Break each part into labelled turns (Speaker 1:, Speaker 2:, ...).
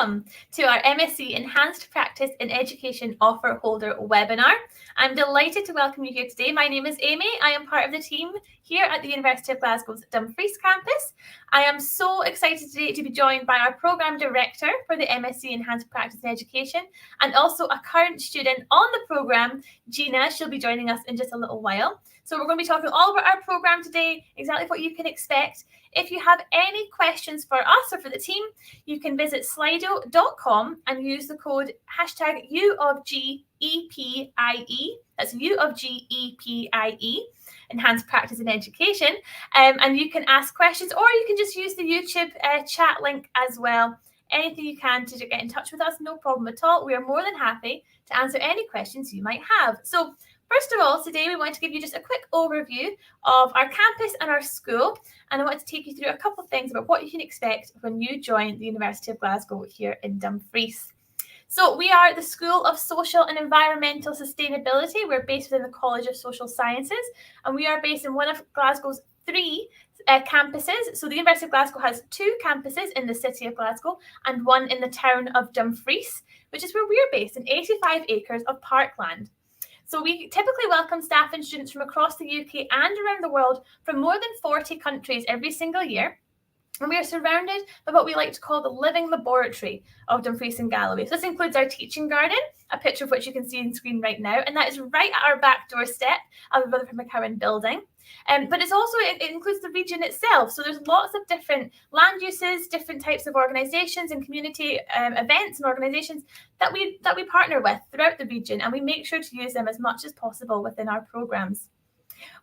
Speaker 1: welcome to our MSc Enhanced Practice in Education Offer Holder webinar. I'm delighted to welcome you here today. My name is Amy. I am part of the team here at the University of Glasgow's Dumfries campus. I am so excited today to be joined by our Programme Director for the MSc Enhanced Practice in Education and also a current student on the programme, Gina. She'll be joining us in just a little while. So we're going to be talking all about our programme today, exactly what you can expect. If you have any questions for us or for the team, you can visit slido.com and use the code hashtag #UofGEPIE. That's #UofGEPIE, Enhanced Practice in Education. And you can ask questions, or you can just use the YouTube chat link as well. Anything you can to get in touch with us, no problem at all. We are more than happy to answer any questions you might have. So first of all, today we want to give you just a quick overview of our campus and our school, and I want to take you through a couple of things about what you can expect when you join the University of Glasgow here in Dumfries. So we are the School of Social and Environmental Sustainability. We're based within the College of Social Sciences, and we are based in one of Glasgow's three campuses. So the University of Glasgow has two campuses in the city of Glasgow and one in the town of Dumfries, which is where we're based, in 85 acres of parkland. So we typically welcome staff and students from across the UK and around the world from more than 40 countries every single year. And we are surrounded by what we like to call the living laboratory of Dumfries and Galloway. So this includes our teaching garden, a picture of which you can see on screen right now, and that is right at our back doorstep of the Rutherford McCowan building. But it includes the region itself. So there's lots of different land uses, different types of organisations and community events and organisations that we partner with throughout the region, and we make sure to use them as much as possible within our programmes.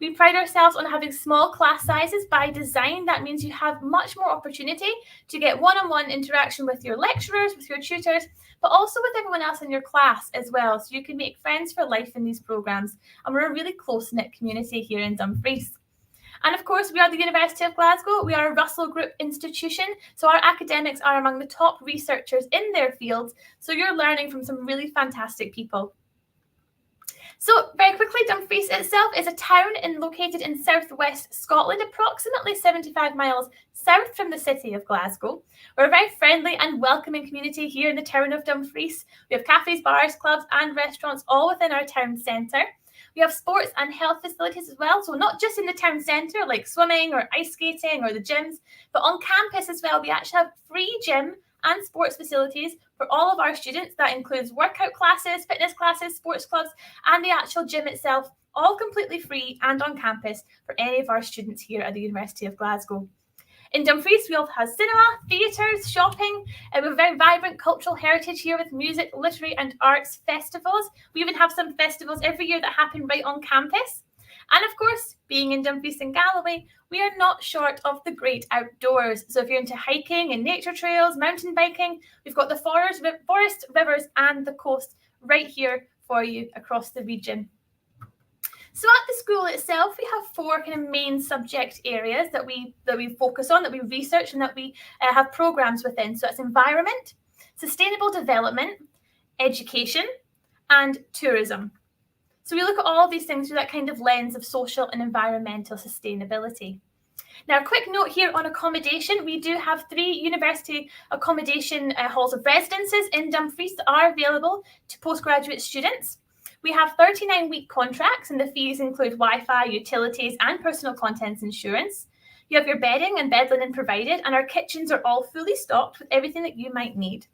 Speaker 1: We pride ourselves on having small class sizes by design. That means you have much more opportunity to get one-on-one interaction with your lecturers, with your tutors, but also with everyone else in your class as well. So you can make friends for life in these programmes. And we're a really close-knit community here in Dumfries. And of course, we are the University of Glasgow. We are a Russell Group institution. So our academics are among the top researchers in their fields. So you're learning from some really fantastic people. So very quickly, Dumfries itself is a town located in southwest Scotland, approximately 75 miles south from the city of Glasgow. We're a very friendly and welcoming community here in the town of Dumfries. We have cafes, bars, clubs and restaurants all within our town centre. We have sports and health facilities as well, so not just in the town centre like swimming or ice skating or the gyms, but on campus as well. We actually have free gym and sports facilities for all of our students. That includes workout classes, fitness classes, sports clubs, and the actual gym itself, all completely free and on campus for any of our students here at the University of Glasgow. In Dumfries, we also have cinema, theatres, shopping, and we have a very vibrant cultural heritage here with music, literary and arts festivals. We even have some festivals every year that happen right on campus. And of course, being in Dumfries and Galloway, we are not short of the great outdoors. So if you're into hiking and nature trails, mountain biking, we've got the forest, rivers and the coast right here for you across the region. So at the school itself, we have four kind of main subject areas that we focus on, that we research and that we have programmes within. So it's environment, sustainable development, education and tourism. So we look at all of these things through that kind of lens of social and environmental sustainability. Now, a quick note here on accommodation. We do have 3 university accommodation halls of residences in Dumfries that are available to postgraduate students. We have 39-week contracts, and the fees include Wi-Fi, utilities, and personal contents insurance. You have your bedding and bed linen provided, and our kitchens are all fully stocked with everything that you might need.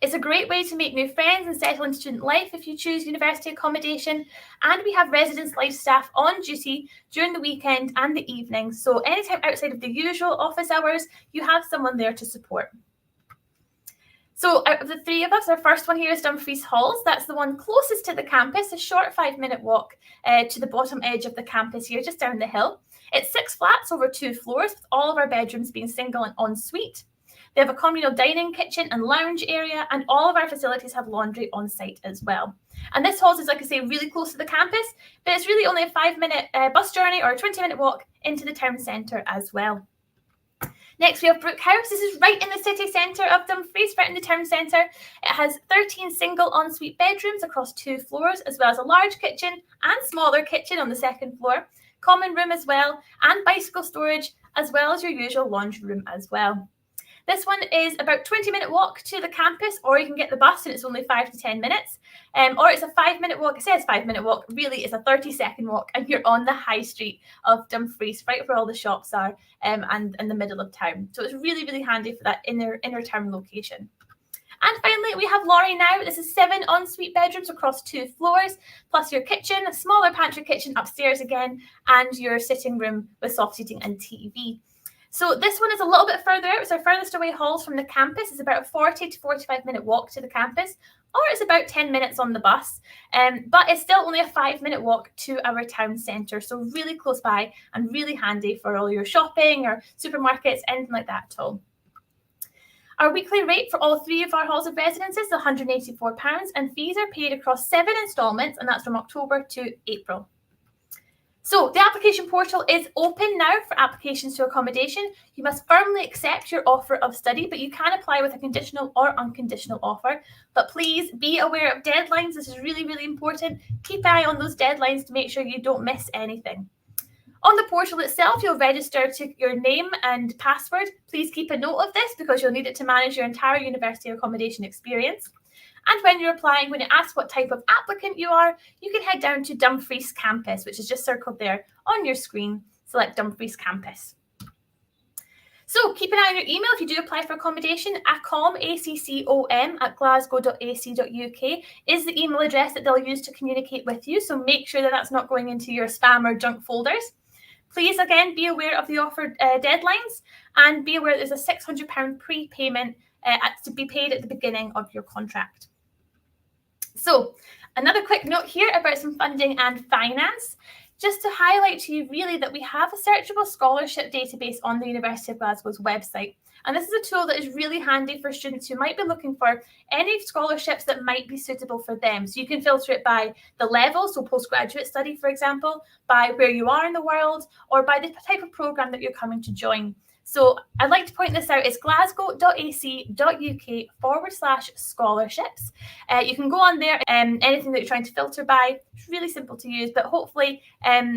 Speaker 1: It's a great way to make new friends and settle in student life if you choose university accommodation. And we have residence life staff on duty during the weekend and the evening. So anytime outside of the usual office hours, you have someone there to support. So out of the 3 of us, our first one here is Dumfries Halls. That's the one closest to the campus, a short 5-minute walk to the bottom edge of the campus here, just down the hill. It's 6 flats over 2 floors, with all of our bedrooms being single and ensuite. They have a communal dining, kitchen and lounge area, and all of our facilities have laundry on site as well. And this hall is, like I say, really close to the campus, but it's really only a 5-minute bus journey or a 20-minute walk into the town centre as well. Next, we have Brook House. This is right in the city centre of Dumfries, right in the town centre. It has 13 single ensuite bedrooms across 2 floors, as well as a large kitchen and smaller kitchen on the 2nd floor, common room as well, and bicycle storage, as well as your usual laundry room as well. This one is about 20-minute walk to the campus, or you can get the bus and it's only 5 to 10 minutes. Or it's a 5-minute walk. It says 5-minute walk. Really, it's a 30-second walk, and you're on the high street of Dumfries, right where all the shops are, and in the middle of town. So it's really, really handy for that inner town location. And finally, we have Laurie now. This is 7 ensuite bedrooms across 2 floors, plus your kitchen, a smaller pantry kitchen upstairs again, and your sitting room with soft seating and TV. So this one is a little bit further out. It's our furthest away halls from the campus. It's about a 40 to 45-minute walk to the campus, or it's about 10 minutes on the bus. But it's still only a 5-minute walk to our town centre, so really close by and really handy for all your shopping or supermarkets, anything like that at all. Our weekly rate for all 3 of our halls of residence is £184, and fees are paid across 7 instalments, and that's from October to April. So the application portal is open now for applications to accommodation. You must firmly accept your offer of study, but you can apply with a conditional or unconditional offer. But please be aware of deadlines. This is really, really important. Keep an eye on those deadlines to make sure you don't miss anything. On the portal itself, you'll register to your name and password. Please keep a note of this because you'll need it to manage your entire university accommodation experience. And when you're applying, when it asks what type of applicant you are, you can head down to Dumfries Campus, which is just circled there on your screen. Select Dumfries Campus. So keep an eye on your email if you do apply for accommodation. Accom, at glasgow.ac.uk is the email address that they'll use to communicate with you. So make sure that that's not going into your spam or junk folders. Please, again, be aware of the offer deadlines, and be aware there's a £600 prepayment to be paid at the beginning of your contract. So another quick note here about some funding and finance, just to highlight to you really that we have a searchable scholarship database on the University of Glasgow's website. And this is a tool that is really handy for students who might be looking for any scholarships that might be suitable for them. So you can filter it by the level, so postgraduate study, for example, by where you are in the world, or by the type of programme that you're coming to join. So I'd like to point this out. It's glasgow.ac.uk/scholarships. You can go on there, anything that you're trying to filter by. It's really simple to use, but hopefully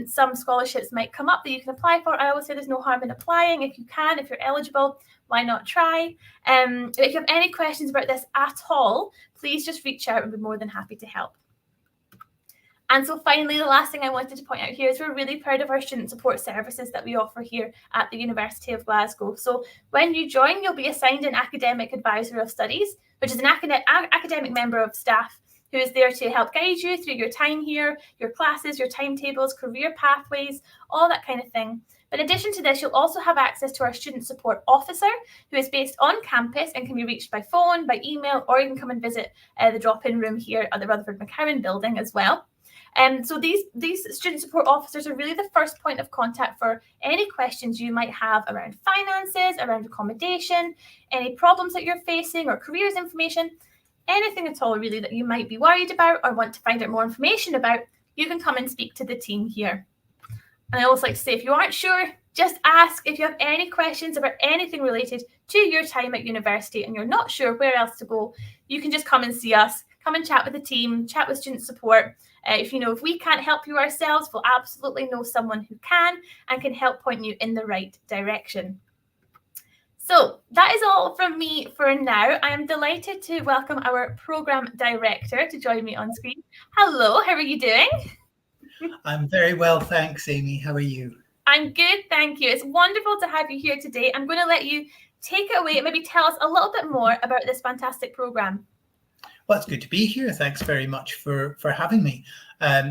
Speaker 1: some scholarships might come up that you can apply for. I always say there's no harm in applying. If you can, if you're eligible, why not try? If you have any questions about this at all, please just reach out and we'll be more than happy to help. And so finally, the last thing I wanted to point out here is we're really proud of our student support services that we offer here at the University of Glasgow. So when you join, you'll be assigned an academic advisor of studies, which is an academic member of staff who is there to help guide you through your time here, your classes, your timetables, career pathways, all that kind of thing. But in addition to this, you'll also have access to our student support officer, who is based on campus and can be reached by phone, by email, or you can come and visit the drop-in room here at the Rutherford McCowan building as well. So these student support officers are really the first point of contact for any questions you might have around finances, around accommodation, any problems that you're facing, or careers information, anything at all really that you might be worried about or want to find out more information about. You can come and speak to the team here. And I always like to say, if you aren't sure, just ask. If you have any questions about anything related to your time at university and you're not sure where else to go, you can just come and see us, come and chat with the team, chat with student support. If we can't help you ourselves, we'll absolutely know someone who can and can help point you in the right direction. So that is all from me for now. I am delighted to welcome our programme director to join me on screen. Hello, how are you doing?
Speaker 2: I'm very well, thanks, Amy. How are you?
Speaker 1: I'm good, thank you. It's wonderful to have you here today. I'm going to let you take it away and maybe tell us a little bit more about this fantastic programme.
Speaker 2: Well, it's good to be here. Thanks very much for having me.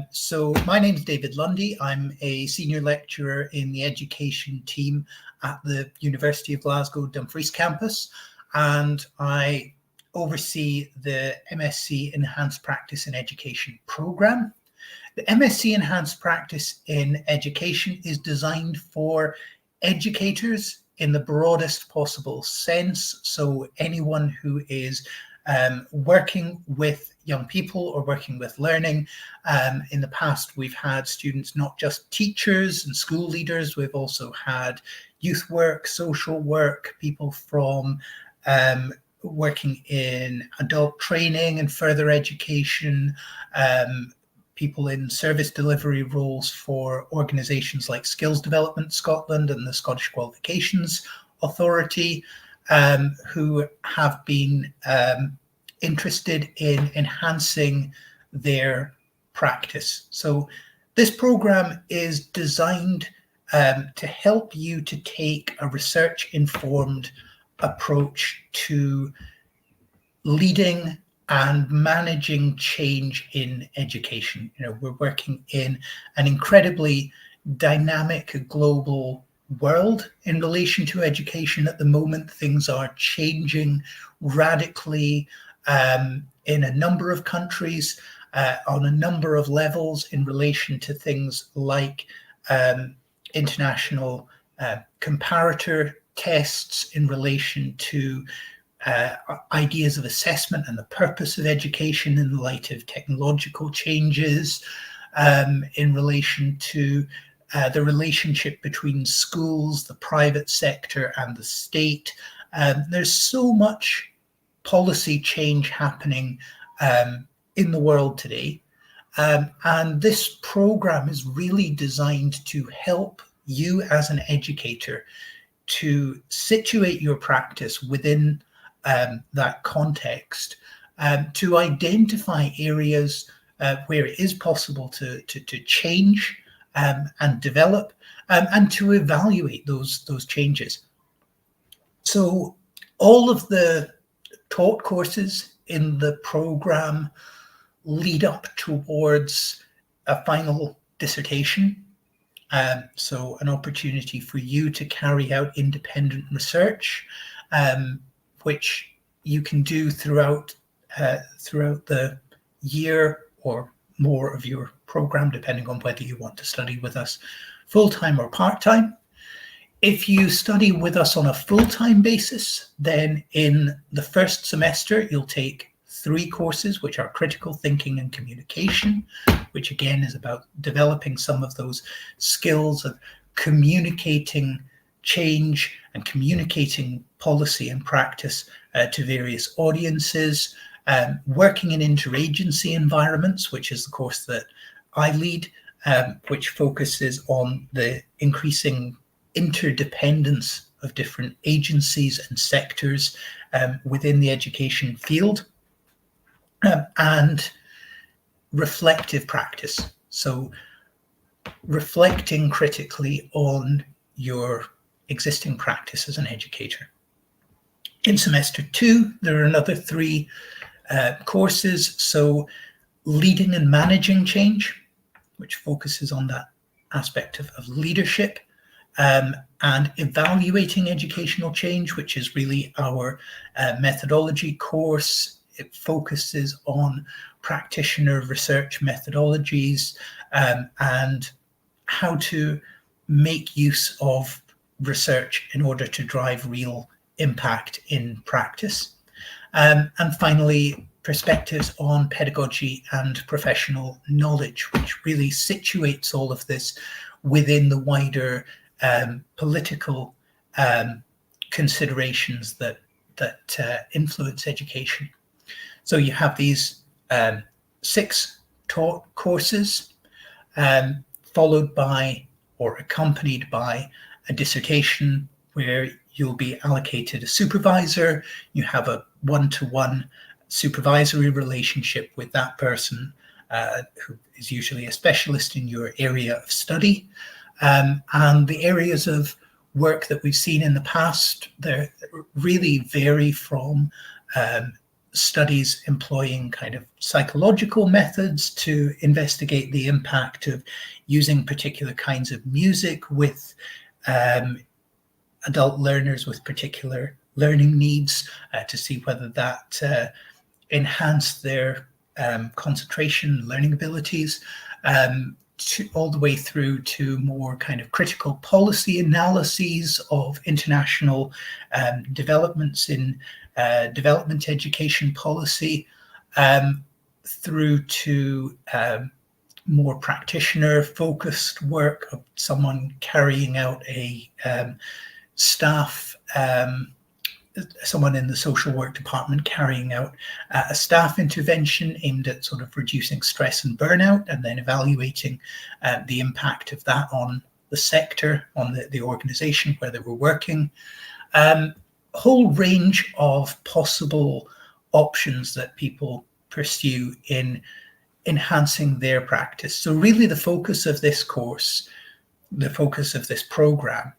Speaker 2: So my name is David Lundy. I'm a senior lecturer in the education team at the University of Glasgow Dumfries campus, and I oversee the MSc Enhanced Practice in Education programme. The MSc Enhanced Practice in Education is designed for educators in the broadest possible sense. So anyone who is working with young people or working with learning. In the past, we've had students, not just teachers and school leaders, we've also had youth work, social work, people from working in adult training and further education, people in service delivery roles for organisations like Skills Development Scotland and the Scottish Qualifications Authority. who have been interested in enhancing their practice. So this program is designed to help you to take a research-informed approach to leading and managing change in education. We're working in an incredibly dynamic global world in relation to education at the moment. Things are changing radically in a number of countries, on a number of levels in relation to things like international comparator tests, in relation to ideas of assessment and the purpose of education in the light of technological changes, in relation to the relationship between schools, the private sector, and the state. There's so much policy change happening in the world today. And this program is really designed to help you as an educator to situate your practice within that context, to identify areas where it is possible to change and develop, and to evaluate those changes. So all of the taught courses in the program lead up towards a final dissertation. So an opportunity for you to carry out independent research, which you can do throughout the year or more of your program, depending on whether you want to study with us full-time or part-time. If you study with us on a full-time basis, then in the first semester, you'll take 3 courses, which are critical thinking and communication, which again is about developing some of those skills of communicating change and communicating policy and practice to various audiences, working in interagency environments, which is the course that I lead, which focuses on the increasing interdependence of different agencies and sectors within the education field, and reflective practice. So reflecting critically on your existing practice as an educator. In semester 2, there are another 3 courses. So leading and managing change, which focuses on that aspect of leadership, and evaluating educational change, which is really our methodology course. It focuses on practitioner research methodologies and how to make use of research in order to drive real impact in practice. And finally, perspectives on pedagogy and professional knowledge, which really situates all of this within the wider political considerations that influence education. So you have these 6 taught courses, followed by or accompanied by a dissertation where you'll be allocated a supervisor. You have a one-to-one supervisory relationship with that person who is usually a specialist in your area of study. And the areas of work that we've seen in the past, they really vary from studies employing kind of psychological methods to investigate the impact of using particular kinds of music with adult learners with particular learning needs to see whether that enhanced their concentration, learning abilities, all the way through to more kind of critical policy analyses of international developments in development education policy, through to more practitioner-focused work of someone carrying out a someone in the social work department carrying out a staff intervention aimed at sort of reducing stress and burnout, and then evaluating the impact of that on the sector, on the organization where they were working, whole range of possible options that people pursue in enhancing their practice. So really the focus of this course, the focus of this program,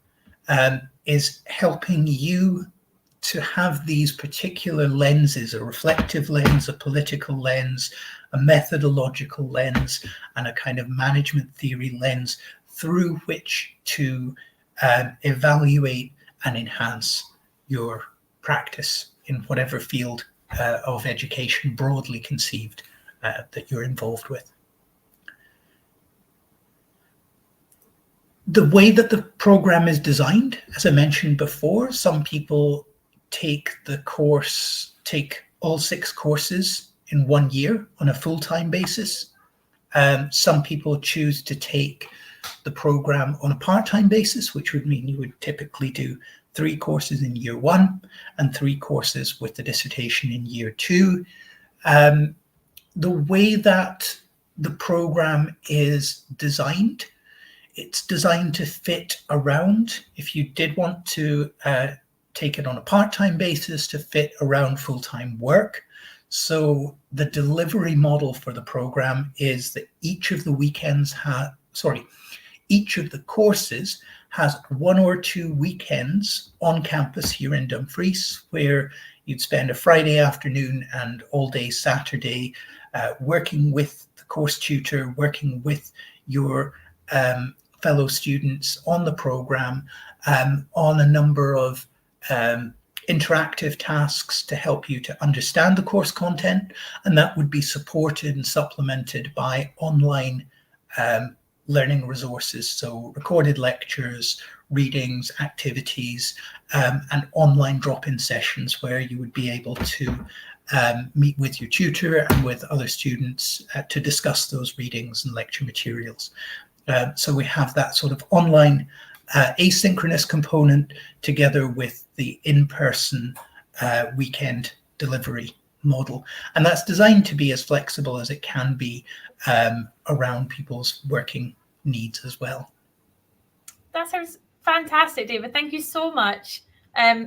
Speaker 2: is helping you to have these particular lenses, a reflective lens, a political lens, a methodological lens, and a kind of management theory lens through which to evaluate and enhance your practice in whatever field of education broadly conceived that you're involved with. The way that the program is designed, as I mentioned before, some people take all 6 courses in 1 year on a full-time basis. Some people choose to take the program on a part-time basis, which would mean you would typically do 3 courses in year 1 and 3 courses with the dissertation in year 2. The way that the program is designed, it's designed to fit around, if you did want to take it on a part-time basis, to fit around full-time work. So the delivery model for the program is that each of the courses has 1 or 2 weekends on campus here in Dumfries, where you'd spend a Friday afternoon and all day Saturday working with the course tutor, working with your fellow students on the program, on a number of interactive tasks to help you to understand the course content, and that would be supported and supplemented by online learning resources, so recorded lectures, readings, activities, and online drop-in sessions where you would be able to meet with your tutor and with other students to discuss those readings and lecture materials. So we have that sort of online asynchronous component together with the in-person weekend delivery model. And that's designed to be as flexible as it can be around people's working needs as well.
Speaker 1: That sounds fantastic, David. Thank you so much.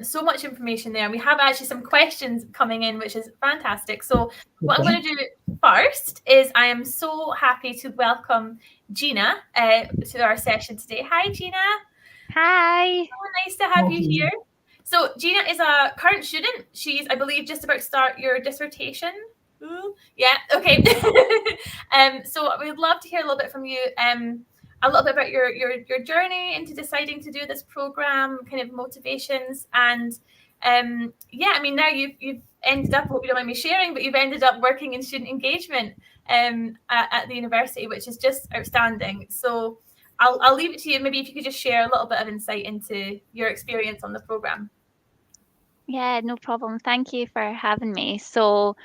Speaker 1: So much information there. We have actually some questions coming in, which is fantastic. So what I'm going to do first is I am so happy to welcome Gina to our session today. Hi, Gina.
Speaker 3: Hi.
Speaker 1: So nice to have you here. So Gina is a current student. She's, I believe, just about to start your dissertation. Ooh, yeah, okay. So we'd love to hear a little bit from you, a little bit about your journey into deciding to do this program, kind of motivations, and yeah, I mean, now you've ended up, I hope you don't mind me sharing, but you've ended up working in student engagement at the university, which is just outstanding. So I'll leave it to you. Maybe if you could just share a little bit of insight into your experience on the program.
Speaker 3: Yeah, no problem. Thank you for having me. So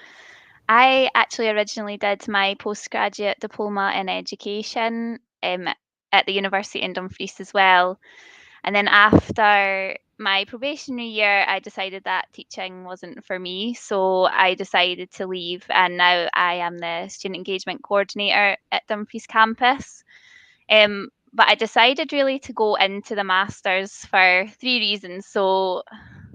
Speaker 3: I actually originally did my postgraduate diploma in education at the University in Dumfries as well. And then after my probationary year, I decided that teaching wasn't for me. So I decided to leave, and now I am the student engagement coordinator at Dumfries campus. But I decided really to go into the Masters for 3 reasons. So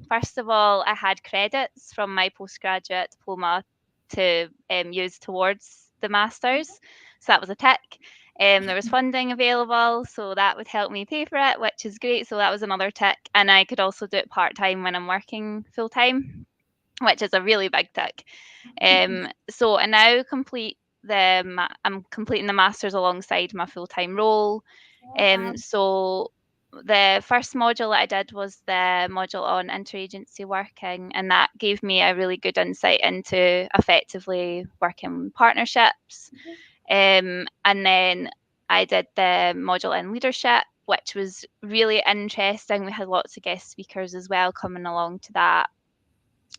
Speaker 3: first of all, I had credits from my postgraduate diploma to use towards the Masters. So that was a tick. There was funding available, so that would help me pay for it, which is great. So that was another tick. And I could also do it part-time when I'm working full-time, which is a really big tick. So I now I'm completing the Masters alongside my full-time role. So the first module that I did was the module on interagency working, and that gave me a really good insight into effectively working partnerships. And then I did the module in leadership, which was really interesting. We had lots of guest speakers as well coming along to that.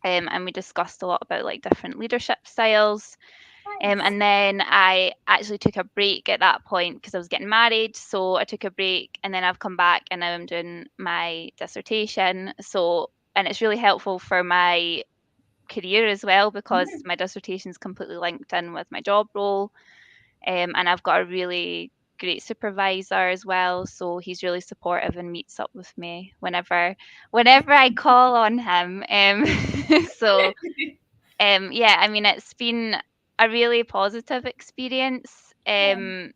Speaker 3: And we discussed a lot about like different leadership styles. And then I actually took a break at that point because I was getting married. So I took a break, and then I've come back, and now I'm doing my dissertation. So, and it's really helpful for my career as well, because my dissertation is completely linked in with my job role. And I've got a really great supervisor as well, so he's really supportive and meets up with me whenever I call on him. So yeah, I mean, it's been a really positive experience. And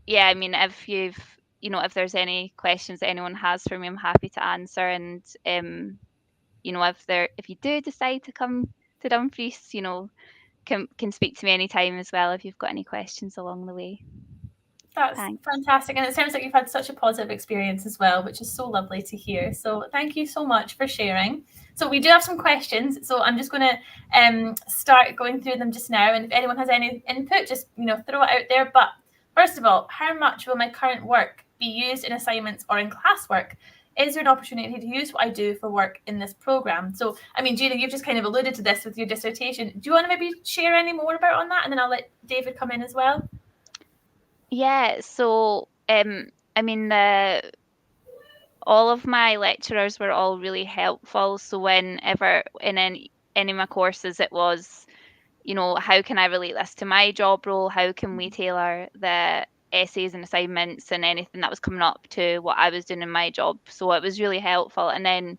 Speaker 3: yeah, I mean, if if there's any questions that anyone has for me, I'm happy to answer. And if you do decide to come to Dumfries, can speak to me anytime as well if you've got any questions along the way.
Speaker 1: That's
Speaker 3: Thanks.
Speaker 1: fantastic. And it sounds like you've had such a positive experience as well, which is so lovely to hear. So thank you so much for sharing. So we do have some questions. So I'm just going to start going through them just now. And if anyone has any input, just throw it out there. But first of all, how much will my current work be used in assignments or in classwork? Is there an opportunity to use what I do for work in this program? So, I mean, Gina, you've just kind of alluded to this with your dissertation. Do you want to maybe share any more about on that? And then I'll let David come in as well.
Speaker 3: Yeah, so I mean, all of my lecturers were all really helpful. So whenever in any of my courses, it was, how can I relate this to my job role? How can we tailor the essays and assignments and anything that was coming up to what I was doing in my job? So it was really helpful. And then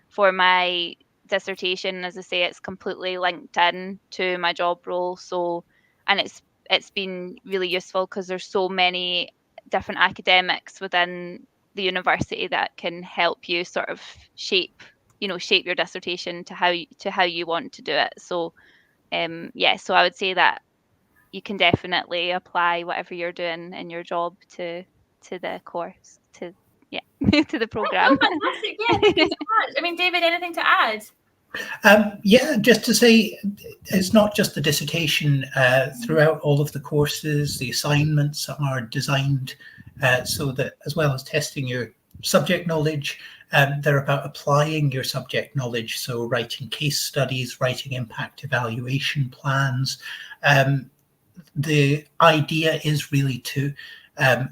Speaker 3: for my dissertation, as I say, it's completely linked in to my job role. So, and it's been really useful because there's so many different academics within the university that can help you sort of shape your dissertation to how you want to do it. So yeah, so I would say that you can definitely apply whatever you're doing in your job to the course, to the program.
Speaker 1: Oh, fantastic. Yeah, thank you so much. I mean, David, anything to add?
Speaker 2: Yeah, just to say, it's not just the dissertation. Throughout all of the courses, the assignments are designed so that, as well as testing your subject knowledge, they're about applying your subject knowledge. So writing case studies, writing impact evaluation plans. The idea is really to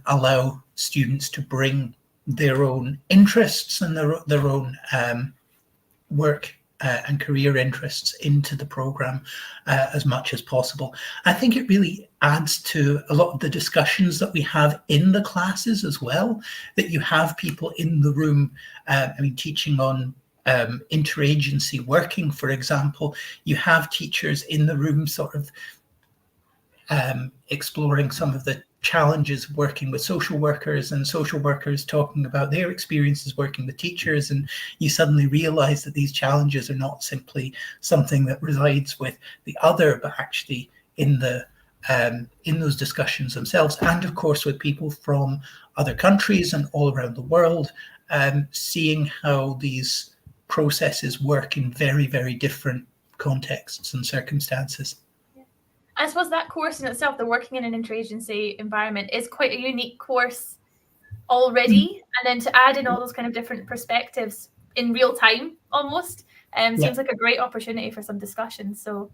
Speaker 2: allow students to bring their own interests and their own work and career interests into the program as much as possible. I think it really adds to a lot of the discussions that we have in the classes as well, that you have people in the room, teaching on interagency working, for example. You have teachers in the room sort of exploring some of the challenges working with social workers, and social workers talking about their experiences working with teachers, and you suddenly realize that these challenges are not simply something that resides with the other, but actually in those discussions themselves, and of course with people from other countries and all around the world, seeing how these processes work in very, very different contexts and circumstances.
Speaker 1: I suppose that course in itself, the working in an interagency environment, is quite a unique course already. And then to add in all those kind of different perspectives in real time almost seems like a great opportunity for some discussion. So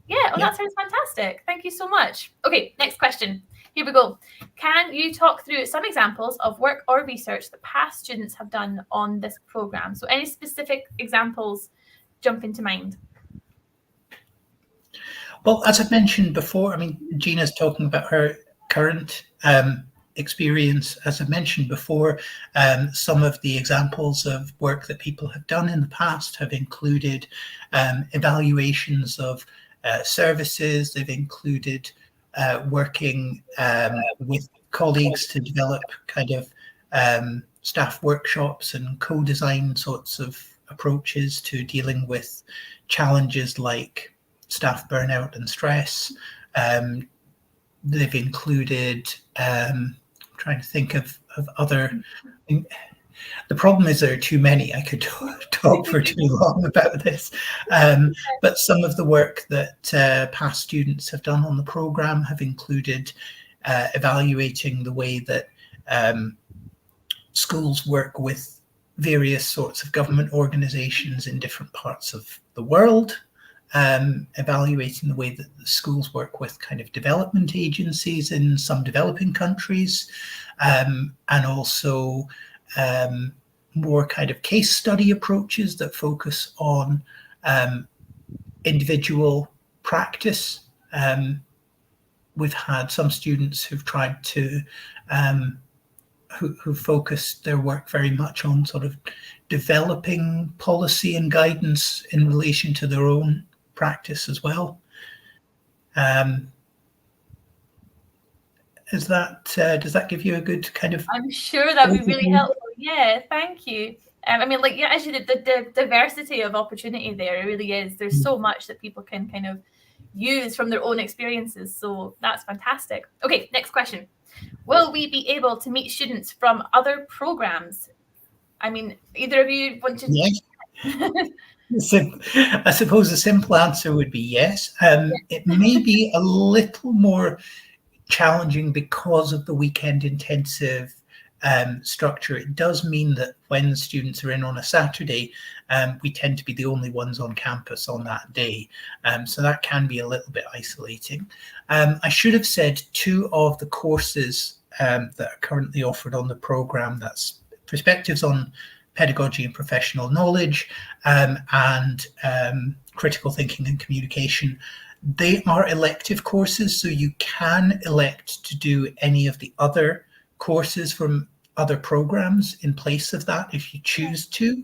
Speaker 1: yeah, that sounds fantastic. Thank you so much. Okay, next question. Here we go. Can you talk through some examples of work or research that past students have done on this program? So any specific examples jump into mind?
Speaker 2: Well, as I've mentioned before, Gina's talking about her current experience. As I've mentioned before, some of the examples of work that people have done in the past have included evaluations of services. They've included working with colleagues to develop kind of staff workshops and co-design sorts of approaches to dealing with challenges like staff burnout and stress. They've included, trying to think of other. The problem is there are too many. I could talk for too long about this. But some of the work that past students have done on the program have included evaluating the way that schools work with various sorts of government organizations in different parts of the world. Evaluating the way that the schools work with kind of development agencies in some developing countries, and also more kind of case study approaches that focus on individual practice we've had some students who've tried to who focused their work very much on sort of developing policy and guidance in relation to their own practice as well. Does that give you a good kind of?
Speaker 1: I'm sure that would be really helpful. Yeah, thank you. I mean, like, yeah, actually, the diversity of opportunity there, it really is. There's so much that people can kind of use from their own experiences. So that's fantastic. Okay, next question. Will we be able to meet students from other programs? I mean, either of you want to?
Speaker 2: Yes. I suppose the simple answer would be yes. It may be a little more challenging because of the weekend intensive structure. It does mean that when the students are in on a Saturday, we tend to be the only ones on campus on that day. So that can be a little bit isolating. I should have said 2 of the courses that are currently offered on the programme, that's Perspectives on Pedagogy and Professional Knowledge and Critical Thinking and Communication. They are elective courses, so you can elect to do any of the other courses from other programs in place of that if you choose to.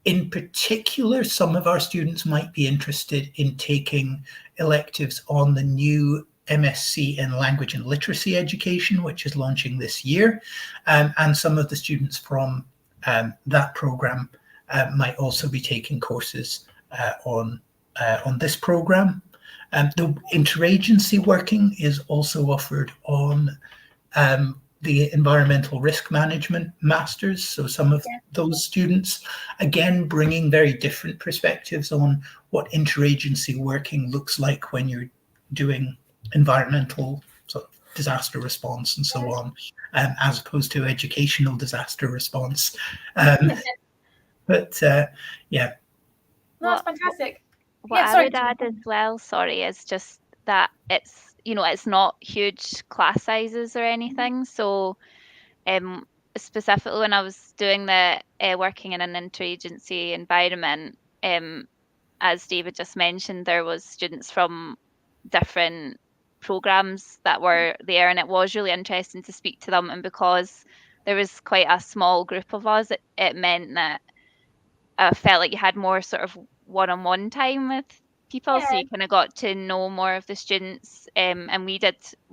Speaker 2: In particular, some of our students might be interested in taking electives on the new MSc in Language and Literacy Education, which is launching this year, and some of the students from that program might also be taking courses on this program. The interagency working is also offered on the Environmental Risk Management Masters. So some of those students, again, bringing very different perspectives on what interagency working looks like when you're doing environmental sort of disaster response and so on, as opposed to educational disaster response. But yeah.
Speaker 1: No, that's fantastic.
Speaker 3: What I would add as well, sorry, is just that it's, it's not huge class sizes or anything. So specifically when I was doing the working in an interagency environment, as David just mentioned, there was students from different programs that were there, and it was really interesting to speak to them. And because there was quite a small group of us, it meant that I felt like you had more sort of one-on-one time with people, so you kind of got to know more of the students. And we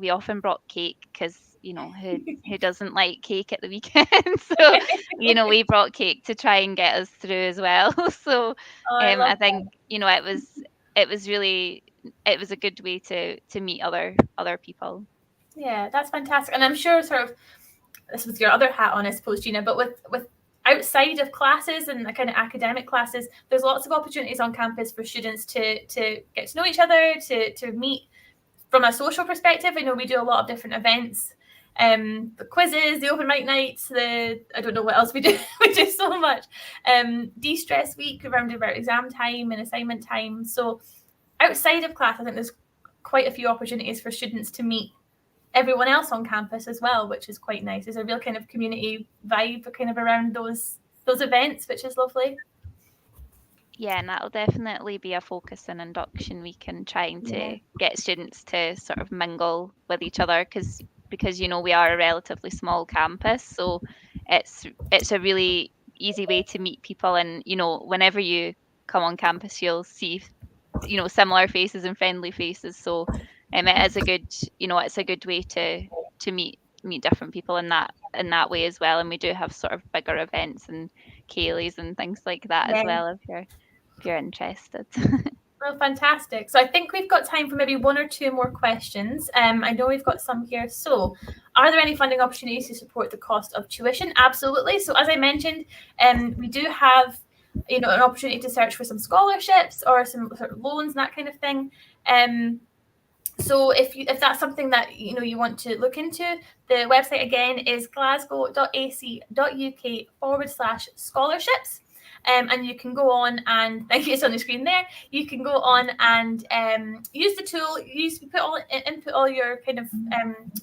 Speaker 3: often brought cake because who doesn't like cake at the weekend? So we brought cake to try and get us through as well. So I think it was a good way to meet other people.
Speaker 1: Yeah, that's fantastic. And I'm sure sort of this with your other hat on, I suppose, Gina, but with outside of classes and the kind of academic classes, there's lots of opportunities on campus for students to get to know each other, to meet from a social perspective. I know we do a lot of different events, the quizzes, the open mic nights, I don't know what else we do. We do so much. De-stress week around about exam time and assignment time. So outside of class, I think there's quite a few opportunities for students to meet everyone else on campus as well, which is quite nice. There's a real kind of community vibe kind of around those events, which is lovely.
Speaker 3: Yeah, and that'll definitely be a focus in induction week and trying to get students to sort of mingle with each other because we are a relatively small campus, so it's a really easy way to meet people. And whenever you come on campus, you'll see similar faces and friendly faces. So it is a good it's a good way to meet different people in that way as well. And we do have sort of bigger events and Kayleys and things like that as well if you're interested.
Speaker 1: Well, fantastic. So I think we've got time for maybe 1 or 2 more questions. I know we've got some here. So are there any funding opportunities to support the cost of tuition? Absolutely. So as I mentioned, we do have an opportunity to search for some scholarships or some sort of loans and that kind of thing. So if that's something that you want to look into, the website again is glasgow.ac.uk/scholarships. And you can go on and, thank you, it's on the screen there. You can go on and use the tool, input all your kind of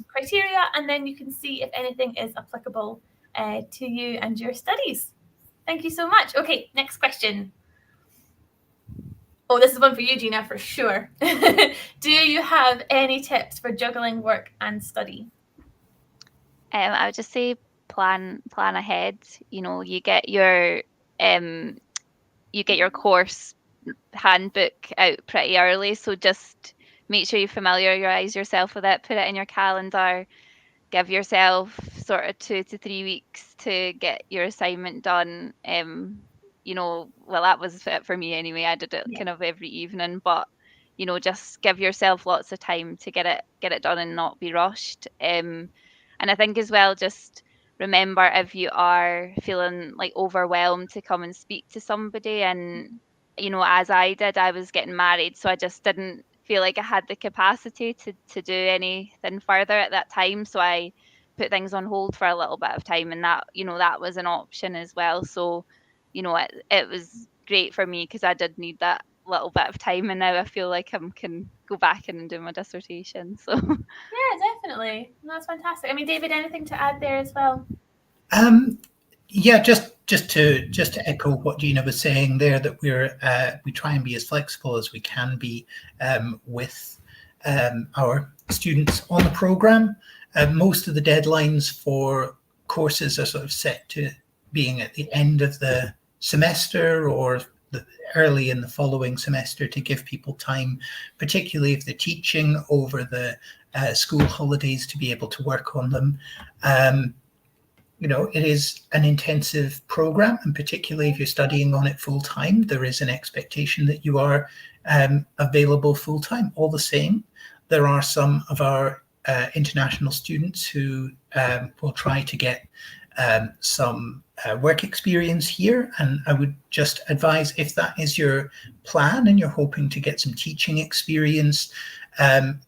Speaker 1: criteria, and then you can see if anything is applicable to you and your studies. Thank you so much. Okay, next question. Oh, this is one for you, Gina, for sure. Do you have any tips for juggling work and study?
Speaker 3: I would just say plan ahead. You know, you get your course handbook out pretty early, so just make sure you familiarize yourself with it, put it in your calendar, give yourself sort of 2 to 3 weeks to get your assignment done. You know, well, that was it for me anyway. I did it
Speaker 1: Yeah.
Speaker 3: kind of every evening, but you know, just give yourself lots of time to get it done and not be rushed. And I think as well, just remember if you are feeling like overwhelmed to come and speak to somebody. And you know, as I did, I was getting married, so I just didn't feel like I had the capacity to do anything further at that time. So I put things on hold for a little bit of time, and that, you know, that was an option as well. So, you know, it was great for me because I did need that little bit of time, and now I feel like I can go back in and do my dissertation. So
Speaker 1: Yeah, definitely. That's fantastic. I mean, David, anything to add there as well?
Speaker 2: Yeah, just to echo what Gina was saying there, that we try and be as flexible as we can be with our students on the program. Most of the deadlines for courses are sort of set to being at the end of the semester or early in the following semester, to give people time, particularly if they're teaching over the school holidays, to be able to work on them. You know, it is an intensive program, and particularly if you're studying on it full time, there is an expectation that you are available full time. All the same, there are some of our international students who will try to get some work experience here. And I would just advise, if that is your plan and you're hoping to get some teaching experience,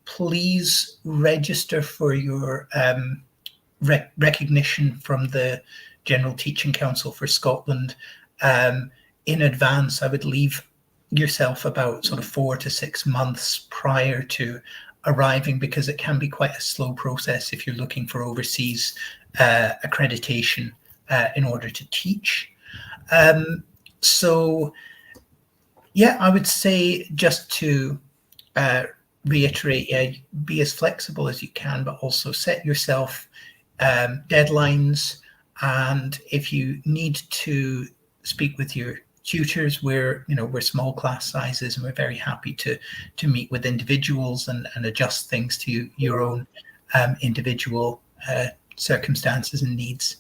Speaker 2: please register for your recognition from the General Teaching Council for Scotland in advance. I would leave yourself about sort of 4 to 6 months prior to arriving, because it can be quite a slow process if you're looking for overseas accreditation in order to teach. So yeah, I would say, just to reiterate, yeah, be as flexible as you can, but also set yourself deadlines. And if you need to speak with your tutors, we're small class sizes, and we're very happy to meet with individuals and adjust things to your own individual circumstances and needs.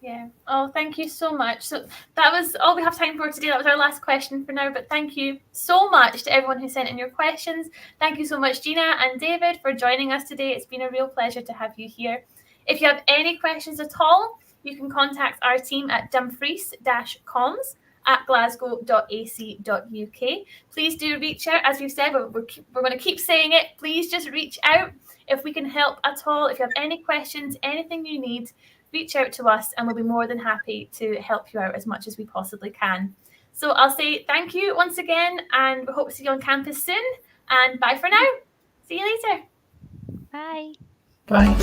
Speaker 1: Yeah. Oh, thank you so much. So that was all we have time for today. That was our last question for now, but thank you so much to everyone who sent in your questions. Thank you so much, Gina and David, for joining us today. It's been a real pleasure to have you here. If you have any questions at all, you can contact our team at dumfries-comms@glasgow.ac.uk. Please do reach out. As we've said, we're going to keep saying it. Please just reach out if we can help at all. If you have any questions, anything you need, reach out to us, and we'll be more than happy to help you out as much as we possibly can. So I'll say thank you once again, and we hope to see you on campus soon. And bye for now. See you later.
Speaker 3: bye.
Speaker 2: Bye.